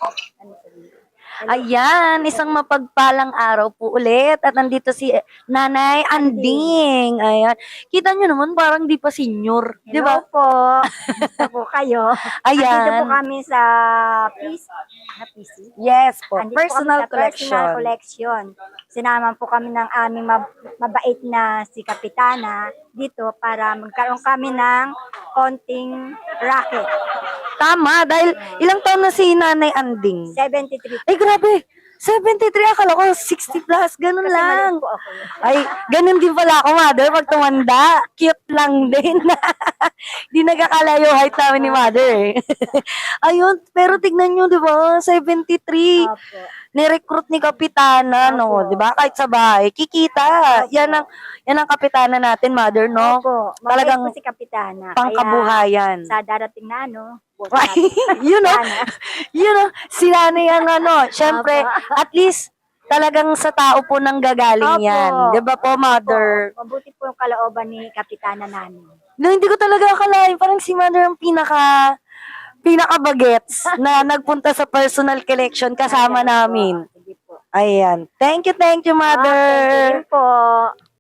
Ano po dito? Ayan, isang mapagpalang araw po ulit. At nandito si Nanay Anding. Ayan. Kita nyo naman parang di pa senior. Di ba? Hello po. Gusto po kayo. Andito po Ayan. kami sa PC. Yes po. Andito po kami Personal sa personal collection. collection. Sinama po kami ng aming mabait na si Kapitana dito para magkaroon kami ng konting racket. Tama, dahil ilang taon na si Nanay Anding? 73 Ay, grabe. 73, akala ko 60 plus, ganun kasi lang. maliit po ako. Ay, ganun din pala ako, mother, pag tumanda. Cute lang din. Di nagkakalayo height namin ni mother eh. Ayun, pero tignan nyo, di ba? 73. Opo. Ni-recruit ni Kapitana, no? Di ba? Kahit sa bahay, kikita. Yan ang Kapitana natin, mother, no? Opo. Mabait Talagang po si Kapitana. pangkabuhayan. Kaya sa darating na ano, you know, si nanay ang syempre, at least, talagang sa tao po nang gagaling Opo. yan. Di ba po, mother? Mabuti po yung kalooban ni Kapitana namin. No, hindi ko talaga akalain. Parang si mother ang pinaka-bagets na nagpunta sa personal collection kasama namin. Sige po. Ayan. Thank you, Thank mother. you po.